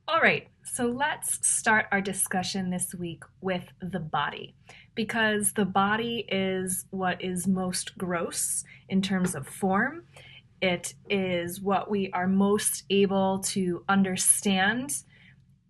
All right, so let's start our discussion this week with the body, because the body is what is most gross in terms of form. It is what we are most able to understand,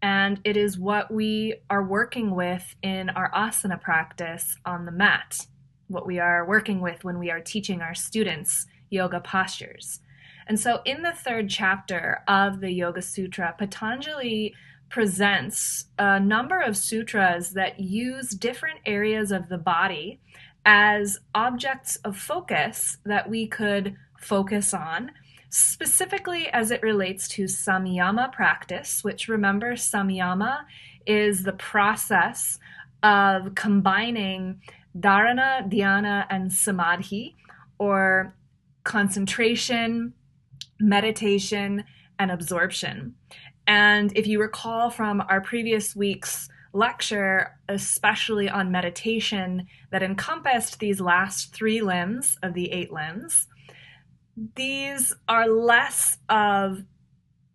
and it is what we are working with in our asana practice on the mat, what we are working with when we are teaching our students yoga postures. And so, in the third chapter of the Yoga Sutra, Patanjali presents a number of sutras that use different areas of the body as objects of focus that we could focus on, specifically as it relates to samyama practice, which, remember, samyama is the process of combining dharana, dhyana, and samadhi, or concentration, meditation, and absorption. And if you recall from our previous week's lecture, especially on meditation, that encompassed these last 3 limbs of the 8 limbs, these are less of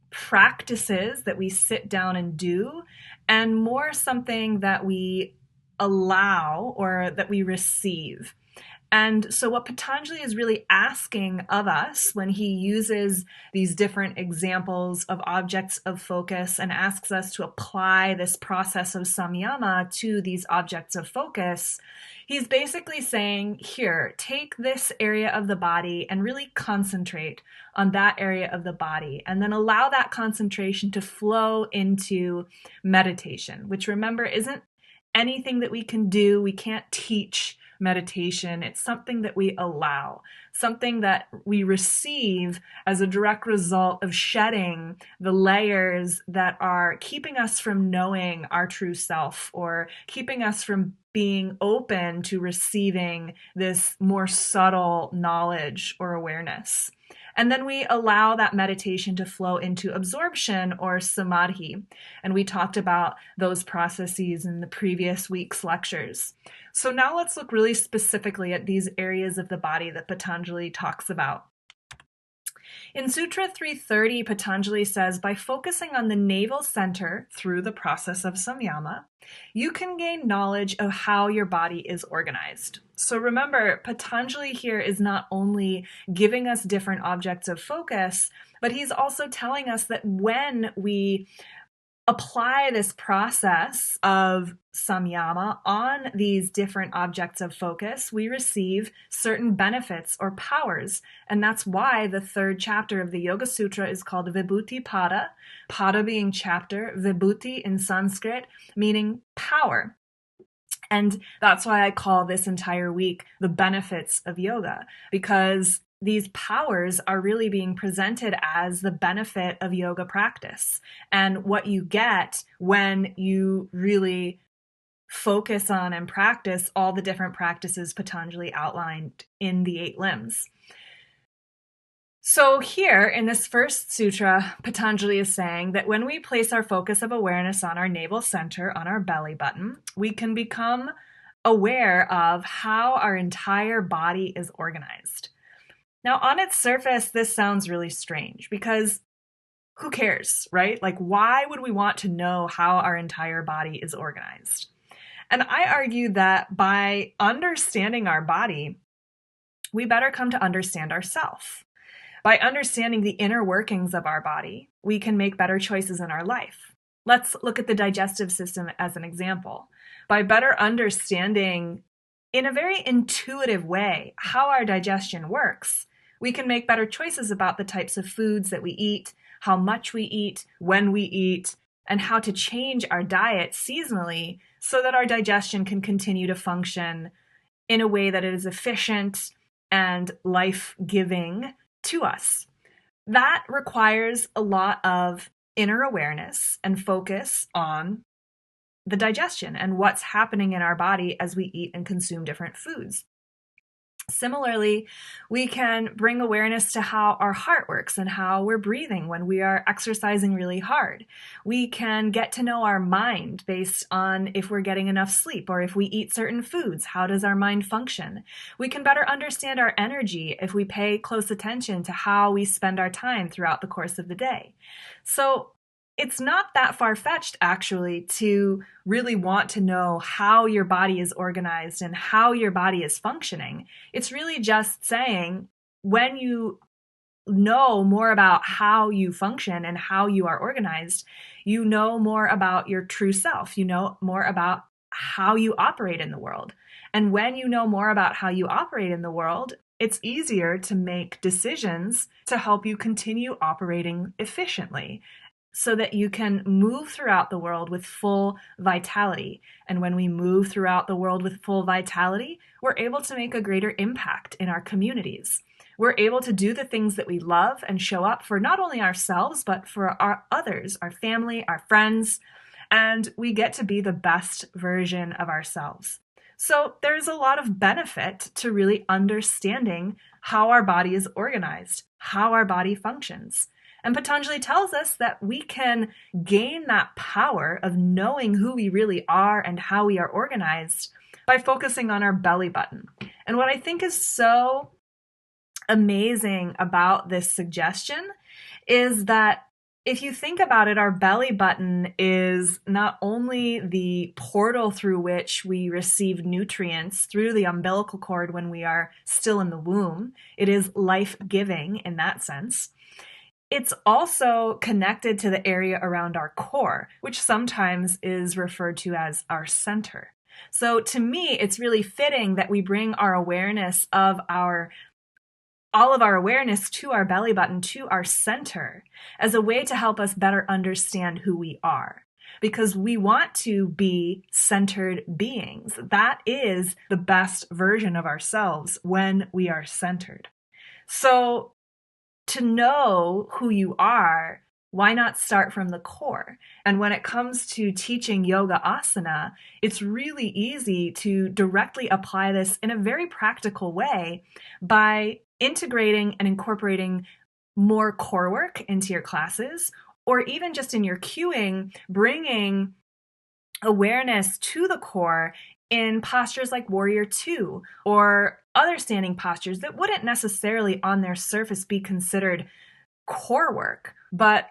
practices that we sit down and do, and more something that we allow or that we receive. And so, what Patanjali is really asking of us when he uses these different examples of objects of focus and asks us to apply this process of samyama to these objects of focus, he's basically saying, here, take this area of the body and really concentrate on that area of the body, and then allow that concentration to flow into meditation, which, remember, isn't anything that we can do. We can't teach meditation. It's something that we allow, something that we receive as a direct result of shedding the layers that are keeping us from knowing our true self, or keeping us from being open to receiving this more subtle knowledge or awareness. And then we allow that meditation to flow into absorption, or samadhi. And we talked about those processes in the previous week's lectures. So now let's look really specifically at these areas of the body that Patanjali talks about. In Sutra 330, Patanjali says, by focusing on the navel center through the process of samyama, you can gain knowledge of how your body is organized. So remember, Patanjali here is not only giving us different objects of focus, but he's also telling us that when we apply this process of samyama on these different objects of focus, we receive certain benefits or powers. And that's why the third chapter of the Yoga Sutra is called Vibhuti Pada, Pada being chapter, Vibhuti in Sanskrit, meaning power. And that's why I call this entire week the benefits of yoga, because these powers are really being presented as the benefit of yoga practice and what you get when you really focus on and practice all the different practices Patanjali outlined in the 8 limbs. So here in this first sutra, Patanjali is saying that when we place our focus of awareness on our navel center, on our belly button, we can become aware of how our entire body is organized. Now, on its surface, this sounds really strange because who cares, right? Like, why would we want to know how our entire body is organized? And I argue that by understanding our body, we better come to understand ourselves. By understanding the inner workings of our body, we can make better choices in our life. Let's look at the digestive system as an example. By better understanding, in a very intuitive way, how our digestion works, we can make better choices about the types of foods that we eat, how much we eat, when we eat, and how to change our diet seasonally so that our digestion can continue to function in a way that is efficient and life-giving to us. That requires a lot of inner awareness and focus on the digestion and what's happening in our body as we eat and consume different foods. Similarly, we can bring awareness to how our heart works and how we're breathing when we are exercising really hard. We can get to know our mind based on if we're getting enough sleep or if we eat certain foods. How does our mind function? We can better understand our energy if we pay close attention to how we spend our time throughout the course of the day. So it's not that far-fetched actually to really want to know how your body is organized and how your body is functioning. It's really just saying, when you know more about how you function and how you are organized, you know more about your true self. You know more about how you operate in the world. And when you know more about how you operate in the world, it's easier to make decisions to help you continue operating efficiently, so that you can move throughout the world with full vitality. And when we move throughout the world with full vitality, we're able to make a greater impact in our communities. We're able to do the things that we love and show up for not only ourselves, but for our others, our family, our friends, and we get to be the best version of ourselves. So there's a lot of benefit to really understanding how our body is organized, how our body functions. And Patanjali tells us that we can gain that power of knowing who we really are and how we are organized by focusing on our belly button. And what I think is so amazing about this suggestion is that if you think about it, our belly button is not only the portal through which we receive nutrients through the umbilical cord when we are still in the womb. It is life-giving in that sense. It's also connected to the area around our core, which sometimes is referred to as our center. So to me, it's really fitting that we bring our awareness of all of our awareness to our belly button, to our center, as a way to help us better understand who we are. Because we want to be centered beings. That is the best version of ourselves when we are centered. So to know who you are, why not start from the core? And when it comes to teaching yoga asana, it's really easy to directly apply this in a very practical way by integrating and incorporating more core work into your classes, or even just in your cueing, bringing awareness to the core in postures like Warrior Two or other standing postures that wouldn't necessarily on their surface be considered core work, but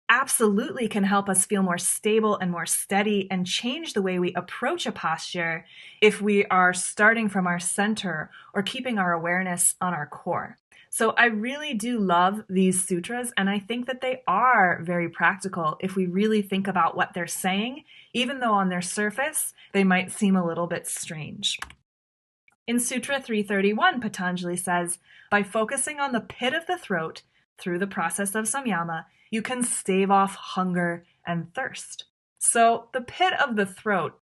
absolutely can help us feel more stable and more steady and change the way we approach a posture if we are starting from our center or keeping our awareness on our core. So I really do love these sutras, and I think that they are very practical if we really think about what they're saying, even though on their surface they might seem a little bit strange. In Sutra 331, Patanjali says, by focusing on the pit of the throat through the process of samyama, you can stave off hunger and thirst. So the pit of the throat.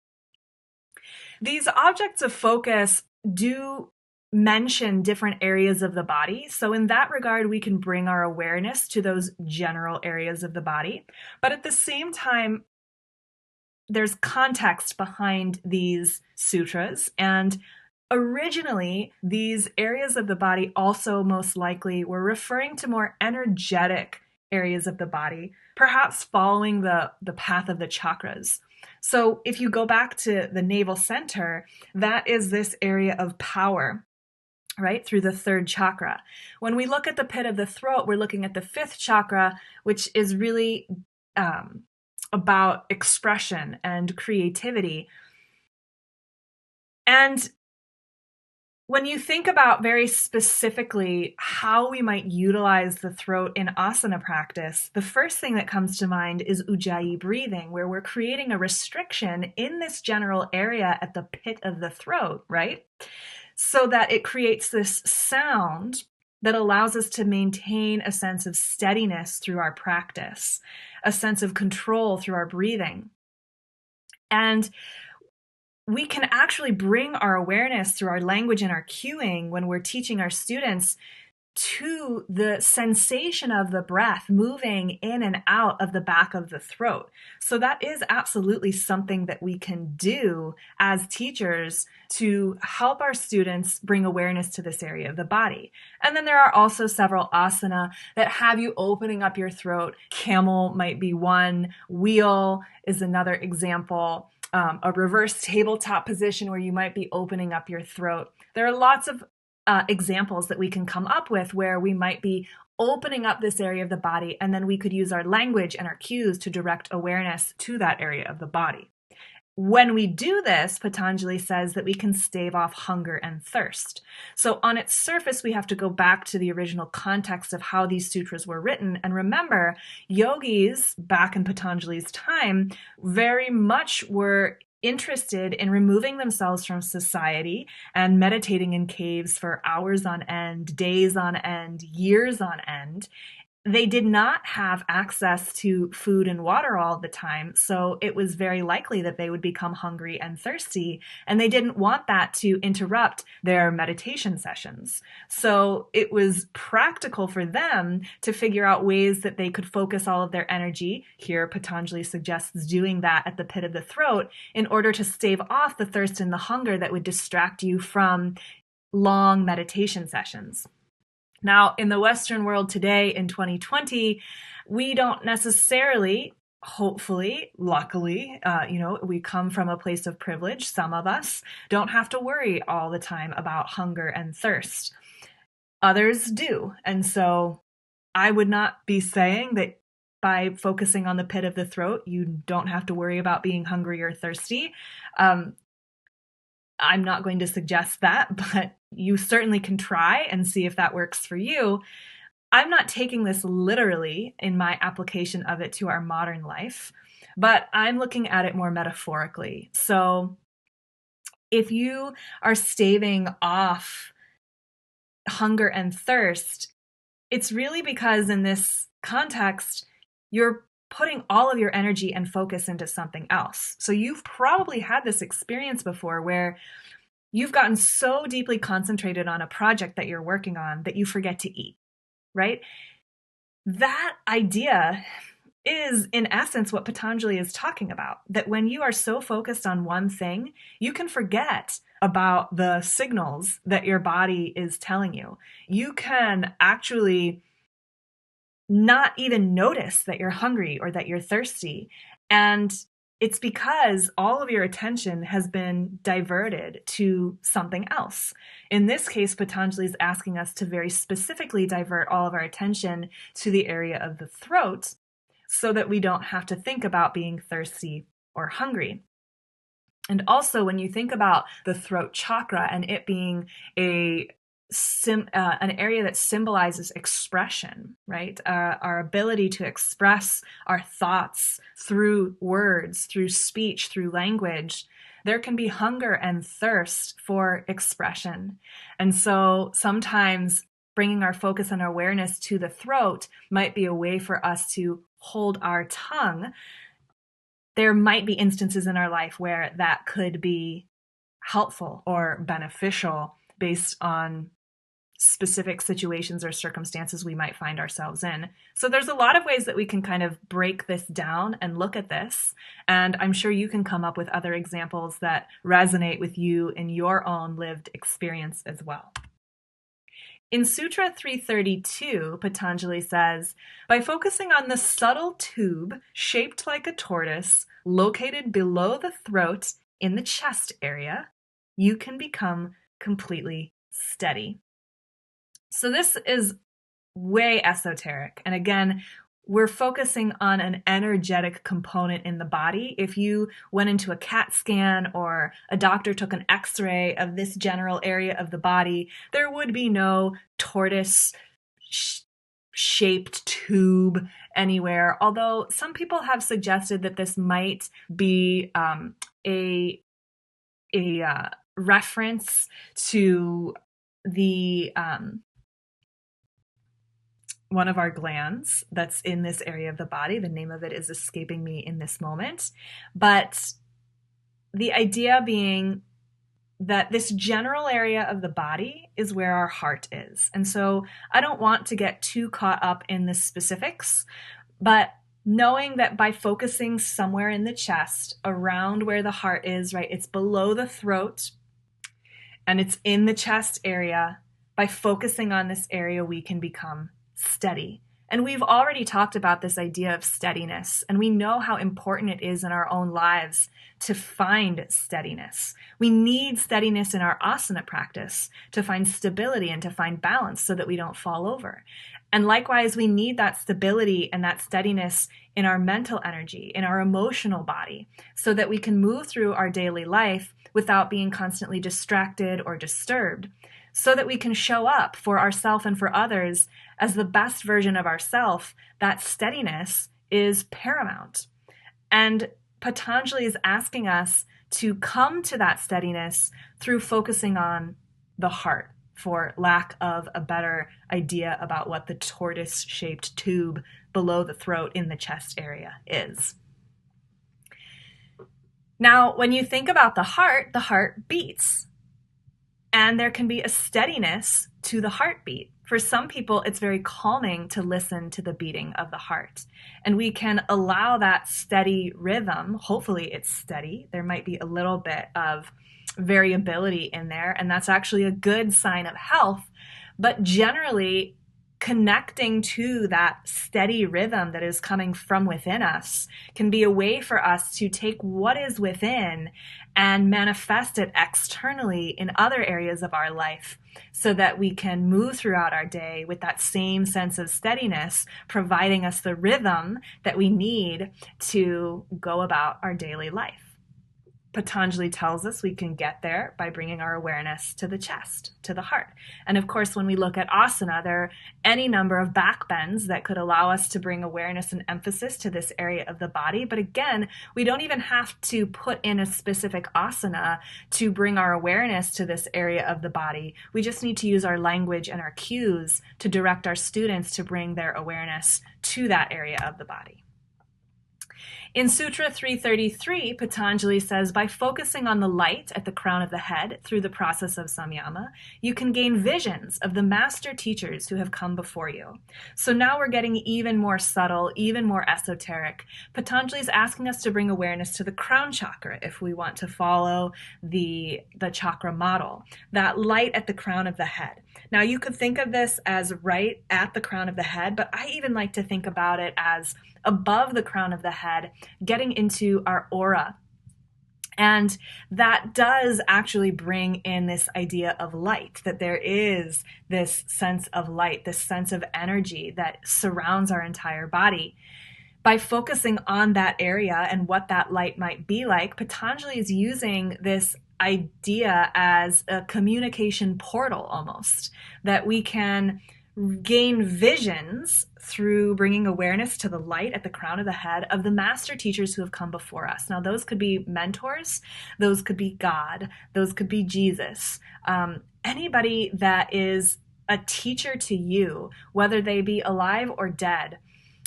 These objects of focus do mention different areas of the body. So in that regard, we can bring our awareness to those general areas of the body. But at the same time, there's context behind these sutras. And originally, these areas of the body also most likely were referring to more energetic areas of the body, perhaps following the path of the chakras. So if you go back to the navel center, that is this area of power, right, through the third chakra. When we look at the pit of the throat, we're looking at the fifth chakra, which is really about expression and creativity. And when you think about very specifically how we might utilize the throat in asana practice, the first thing that comes to mind is ujjayi breathing, where we're creating a restriction in this general area at the pit of the throat, right? So that it creates this sound that allows us to maintain a sense of steadiness through our practice, a sense of control through our breathing. And we can actually bring our awareness through our language and our cueing when we're teaching our students to the sensation of the breath moving in and out of the back of the throat. So that is absolutely something that we can do as teachers to help our students bring awareness to this area of the body. And then there are also several asana that have you opening up your throat. Camel might be one. Wheel is another example. A reverse tabletop position where you might be opening up your throat. There are lots of examples that we can come up with where we might be opening up this area of the body, and then we could use our language and our cues to direct awareness to that area of the body. When we do this, Patanjali says that we can stave off hunger and thirst. So on its surface, we have to go back to the original context of how these sutras were written. And remember, yogis back in Patanjali's time very much were interested in removing themselves from society and meditating in caves for hours on end, days on end, years on end. They did not have access to food and water all the time, so it was very likely that they would become hungry and thirsty, and they didn't want that to interrupt their meditation sessions. So it was practical for them to figure out ways that they could focus all of their energy. Here, Patanjali suggests doing that at the pit of the throat in order to stave off the thirst and the hunger that would distract you from long meditation sessions. Now, in the Western world today, in 2020, we don't necessarily, hopefully, luckily, we come from a place of privilege. Some of us don't have to worry all the time about hunger and thirst. Others do. And so I would not be saying that by focusing on the pit of the throat, you don't have to worry about being hungry or thirsty. I'm not going to suggest that, but you certainly can try and see if that works for you. I'm not taking this literally in my application of it to our modern life, but I'm looking at it more metaphorically. So if you are staving off hunger and thirst, it's really because in this context, you're putting all of your energy and focus into something else. So you've probably had this experience before where you've gotten so deeply concentrated on a project that you're working on that you forget to eat, right? That idea is, in essence, what Patanjali is talking about, that when you are so focused on one thing, you can forget about the signals that your body is telling you. You can actually not even notice that you're hungry or that you're thirsty. And it's because all of your attention has been diverted to something else. In this case, Patanjali is asking us to very specifically divert all of our attention to the area of the throat so that we don't have to think about being thirsty or hungry. And also, when you think about the throat chakra and it being an area that symbolizes expression, right? Our ability to express our thoughts through words, through speech, through language. There can be hunger and thirst for expression. And so sometimes bringing our focus and awareness to the throat might be a way for us to hold our tongue. There might be instances in our life where that could be helpful or beneficial based on specific situations or circumstances we might find ourselves in. So there's a lot of ways that we can kind of break this down and look at this. And I'm sure you can come up with other examples that resonate with you in your own lived experience as well. In Sutra 332, Patanjali says, by focusing on the subtle tube shaped like a tortoise located below the throat in the chest area, you can become completely steady. So this is way esoteric. And again, we're focusing on an energetic component in the body. If you went into a CAT scan or a doctor took an X-ray of this general area of the body, there would be no tortoise-shaped tube anywhere. Although some people have suggested that this might be a reference to the one of our glands that's in this area of the body. The name of it is escaping me in this moment. But the idea being that this general area of the body is where our heart is. And so I don't want to get too caught up in the specifics, but knowing that by focusing somewhere in the chest around where the heart is, right, it's below the throat and it's in the chest area, by focusing on this area, we can become steady. And we've already talked about this idea of steadiness, and we know how important it is in our own lives to find steadiness. We need steadiness in our asana practice to find stability and to find balance so that we don't fall over. And likewise, we need that stability and that steadiness in our mental energy, in our emotional body, so that we can move through our daily life without being constantly distracted or disturbed, so that we can show up for ourselves and for others as the best version of ourselves. That steadiness is paramount. And Patanjali is asking us to come to that steadiness through focusing on the heart, for lack of a better idea about what the tortoise-shaped tube below the throat in the chest area is. Now, when you think about the heart beats. And there can be a steadiness to the heartbeat. For some people, it's very calming to listen to the beating of the heart. And we can allow that steady rhythm. Hopefully it's steady. There might be a little bit of variability in there, and that's actually a good sign of health. But generally, connecting to that steady rhythm that is coming from within us can be a way for us to take what is within and manifest it externally in other areas of our life, so that we can move throughout our day with that same sense of steadiness, providing us the rhythm that we need to go about our daily life. Patanjali tells us we can get there by bringing our awareness to the chest, to the heart. And of course, when we look at asana, there are any number of back bends that could allow us to bring awareness and emphasis to this area of the body. But again, we don't even have to put in a specific asana to bring our awareness to this area of the body. We just need to use our language and our cues to direct our students to bring their awareness to that area of the body. In Sutra 333, Patanjali says, by focusing on the light at the crown of the head through the process of samyama, you can gain visions of the master teachers who have come before you. So now we're getting even more subtle, even more esoteric. Patanjali is asking us to bring awareness to the crown chakra if we want to follow the chakra model, that light at the crown of the head. Now, you could think of this as right at the crown of the head, but I even like to think about it as above the crown of the head, getting into our aura. And that does actually bring in this idea of light, that there is this sense of light, this sense of energy that surrounds our entire body. By focusing on that area and what that light might be like, Patanjali is using this idea as a communication portal almost, that we can gain visions through bringing awareness to the light at the crown of the head of the master teachers who have come before us. Now, those could be mentors, those could be God, those could be Jesus, anybody that is a teacher to you, whether they be alive or dead.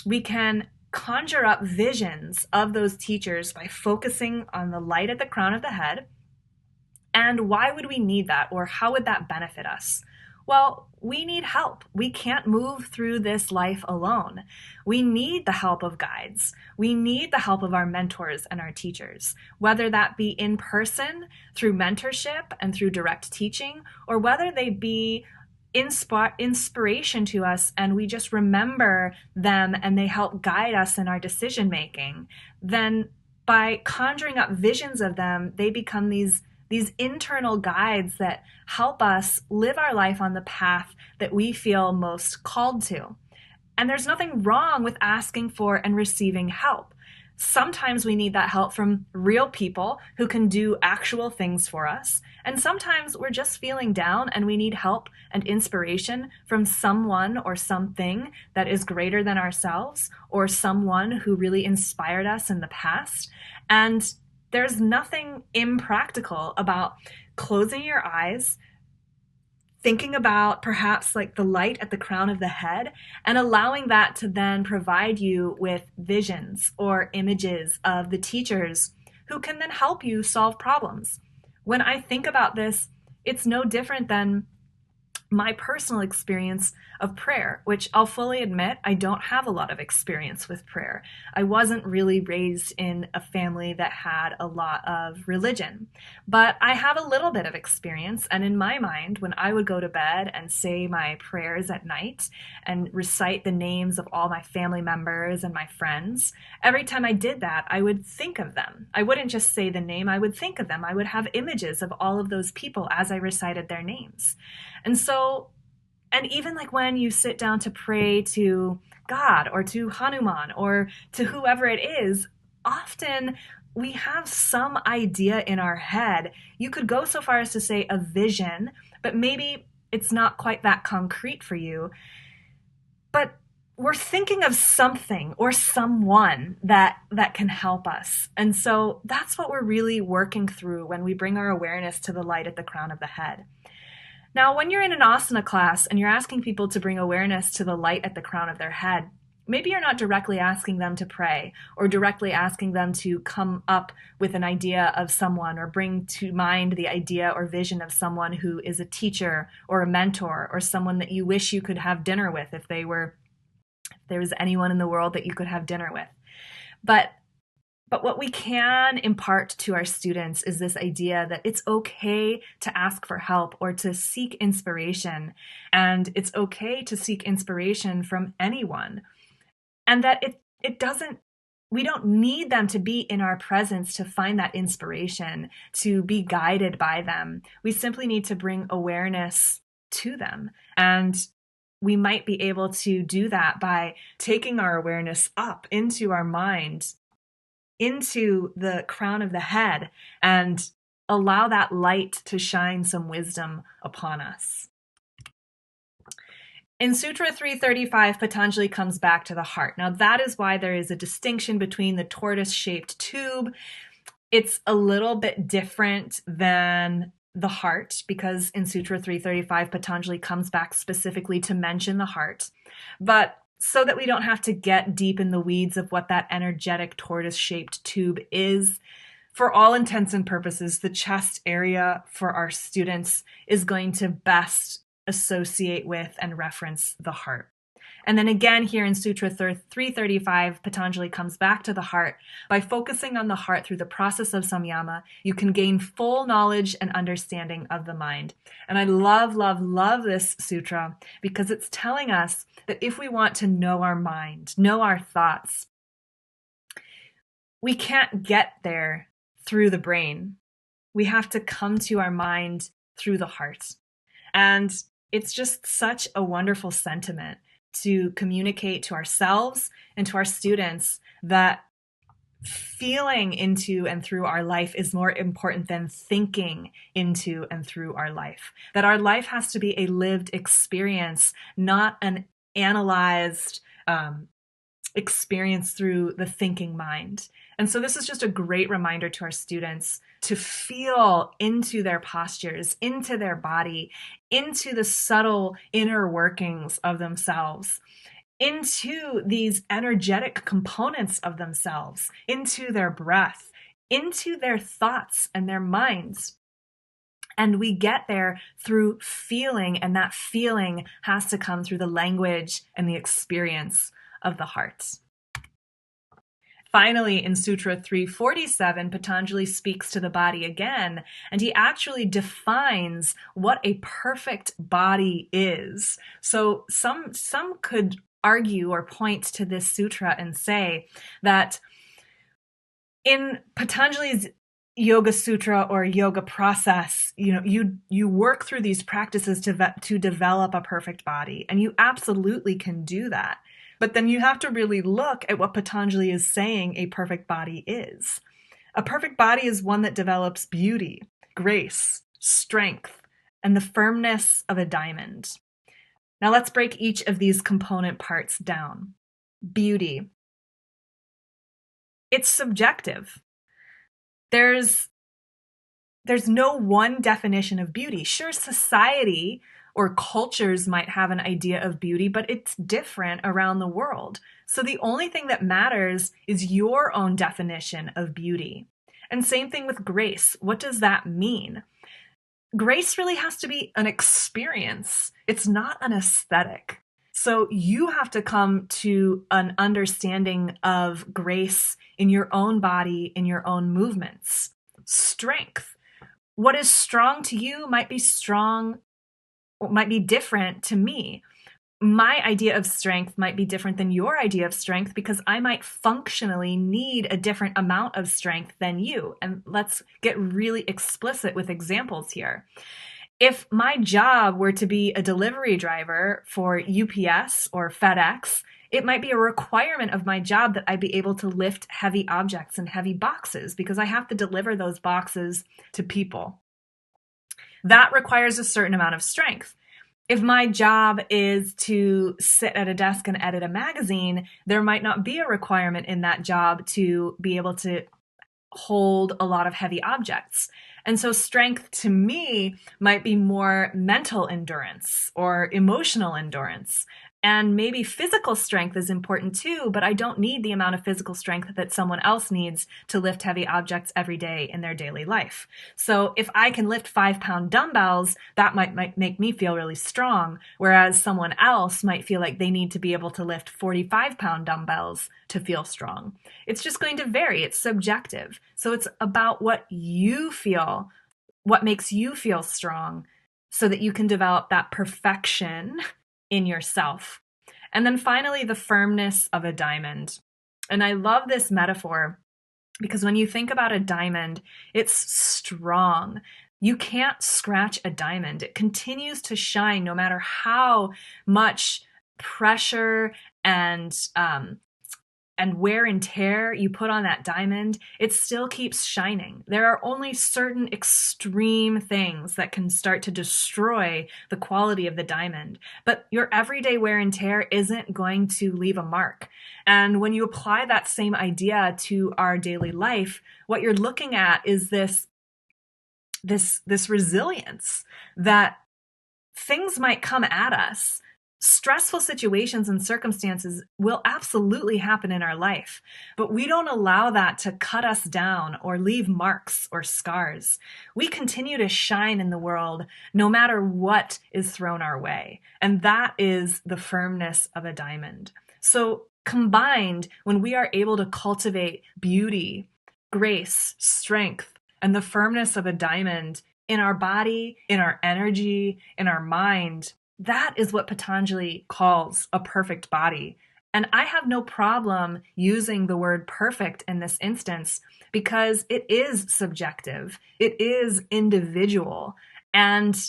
We can conjure up visions of those teachers by focusing on the light at the crown of the head. And why would we need that, or how would that benefit us? Well, we need help. We can't move through this life alone. We need the help of guides. We need the help of our mentors and our teachers, whether that be in person through mentorship and through direct teaching, or whether they be inspiration to us and we just remember them and they help guide us in our decision making. Then by conjuring up visions of them, they become these internal guides that help us live our life on the path that we feel most called to. And there's nothing wrong with asking for and receiving help. Sometimes we need that help from real people who can do actual things for us. And sometimes we're just feeling down and we need help and inspiration from someone or something that is greater than ourselves, or someone who really inspired us in the past. And there's nothing impractical about closing your eyes, thinking about perhaps like the light at the crown of the head, and allowing that to then provide you with visions or images of the teachers who can then help you solve problems. When I think about this, it's no different than my personal experience of prayer, which I'll fully admit I don't have a lot of experience with prayer. I wasn't really raised in a family that had a lot of religion, but I have a little bit of experience. And in my mind, when I would go to bed and say my prayers at night and recite the names of all my family members and my friends, every time I did that, I would think of them. I wouldn't just say the name, I would think of them. I would have images of all of those people as I recited their names. And so, and even like when you sit down to pray to God or to Hanuman or to whoever it is, often we have some idea in our head. You could go so far as to say a vision, but maybe it's not quite that concrete for you. But we're thinking of something or someone that can help us. And so that's what we're really working through when we bring our awareness to the light at the crown of the head. Now, when you're in an asana class and you're asking people to bring awareness to the light at the crown of their head, maybe you're not directly asking them to pray or directly asking them to come up with an idea of someone or bring to mind the idea or vision of someone who is a teacher or a mentor or someone that you wish you could have dinner with if there was anyone in the world that you could have dinner with. But what we can impart to our students is this idea that it's okay to ask for help or to seek inspiration. And it's okay to seek inspiration from anyone. And that we don't need them to be in our presence to find that inspiration, to be guided by them. We simply need to bring awareness to them. And we might be able to do that by taking our awareness up into our mind, into the crown of the head, and allow that light to shine some wisdom upon us. In Sutra 335, Patanjali comes back to the heart. Now, that is why there is a distinction between the tortoise-shaped tube. It's a little bit different than the heart, because in Sutra 335, Patanjali comes back specifically to mention the heart. But so that we don't have to get deep in the weeds of what that energetic tortoise-shaped tube is, for all intents and purposes, the chest area for our students is going to best associate with and reference the heart. And then again, here in Sutra 335, Patanjali comes back to the heart. By focusing on the heart through the process of samyama, you can gain full knowledge and understanding of the mind. And I love, love, love this sutra because it's telling us that if we want to know our mind, know our thoughts, we can't get there through the brain. We have to come to our mind through the heart. And it's just such a wonderful sentiment to communicate to ourselves and to our students that feeling into and through our life is more important than thinking into and through our life. That our life has to be a lived experience, not an analyzed experience through the thinking mind. And so this is just a great reminder to our students to feel into their postures, into their body, into the subtle inner workings of themselves, into these energetic components of themselves, into their breath, into their thoughts and their minds. And we get there through feeling, and that feeling has to come through the language and the experience of the heart. Finally, in Sutra 347, Patanjali speaks to the body again, and he actually defines what a perfect body is. So some could argue or point to this sutra and say that in Patanjali's Yoga Sutra or yoga process, you work through these practices to develop a perfect body, and you absolutely can do that. But then you have to really look at what Patanjali is saying a perfect body is. A perfect body is one that develops beauty, grace, strength, and the firmness of a diamond. Now let's break each of these component parts down. Beauty. It's subjective. There's no one definition of beauty. Sure, society or cultures might have an idea of beauty, but it's different around the world. So the only thing that matters is your own definition of beauty. And same thing with grace. What does that mean? grace really has to be an experience. It's not an aesthetic. So you have to come to an understanding of grace in your own body, in your own movements. Strength. What is strong to you might be strong, or might be different to me. My idea of strength might be different than your idea of strength because I might functionally need a different amount of strength than you. And let's get really explicit with examples here. If my job were to be a delivery driver for UPS or FedEx, it might be a requirement of my job that I be able to lift heavy objects and heavy boxes because I have to deliver those boxes to people. That requires a certain amount of strength. If my job is to sit at a desk and edit a magazine, there might not be a requirement in that job to be able to hold a lot of heavy objects. And so strength to me might be more mental endurance or emotional endurance. And maybe physical strength is important too, but I don't need the amount of physical strength that someone else needs to lift heavy objects every day in their daily life. So if I can lift 5-pound dumbbells, that might make me feel really strong, whereas someone else might feel like they need to be able to lift 45-pound dumbbells to feel strong. It's just going to vary. It's subjective. So it's about what you feel, what makes you feel strong, so that you can develop that perfection in yourself. And then finally, the firmness of a diamond. And I love this metaphor because when you think about a diamond, it's strong. You can't scratch a diamond. It continues to shine no matter how much pressure and wear and tear you put on that diamond, it still keeps shining. There are only certain extreme things that can start to destroy the quality of the diamond. But your everyday wear and tear isn't going to leave a mark. And when you apply that same idea to our daily life, what you're looking at is this resilience that things might come at us. Stressful situations and circumstances will absolutely happen in our life, but we don't allow that to cut us down or leave marks or scars. We continue to shine in the world no matter what is thrown our way, and that is the firmness of a diamond. So combined, when we are able to cultivate beauty, grace, strength, and the firmness of a diamond in our body, in our energy, in our mind, that is what Patanjali calls a perfect body. And I have no problem using the word perfect in this instance because it is subjective. It is individual. And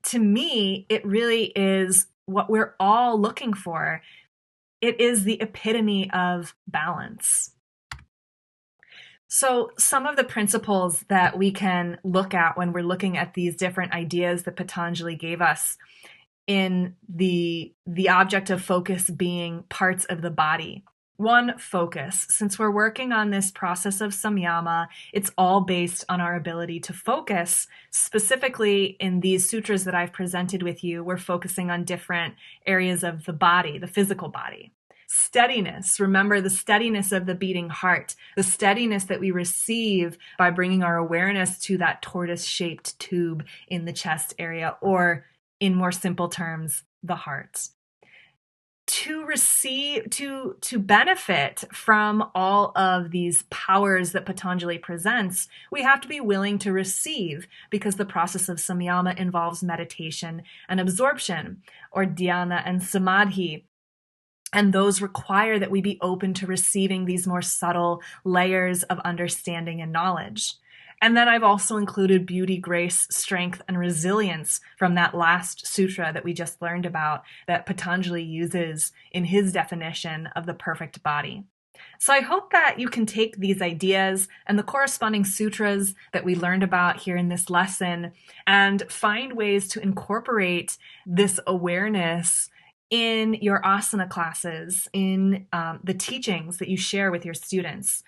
to me, it really is what we're all looking for. It is the epitome of balance. So some of the principles that we can look at when we're looking at these different ideas that Patanjali gave us in the object of focus being parts of the body. One, focus. Since we're working on this process of samyama, it's all based on our ability to focus. Specifically in these sutras that I've presented with you, we're focusing on different areas of the body, the physical body. Steadiness. Remember the steadiness of the beating heart, the steadiness that we receive by bringing our awareness to that tortoise-shaped tube in the chest area, or in more simple terms, the heart. To benefit from all of these powers that Patanjali presents, we have to be willing to receive, because the process of samyama involves meditation and absorption, or dhyana and samadhi. And those require that we be open to receiving these more subtle layers of understanding and knowledge. And then I've also included beauty, grace, strength, and resilience from that last sutra that we just learned about that Patanjali uses in his definition of the perfect body. So I hope that you can take these ideas and the corresponding sutras that we learned about here in this lesson and find ways to incorporate this awareness in your asana classes, in the teachings that you share with your students.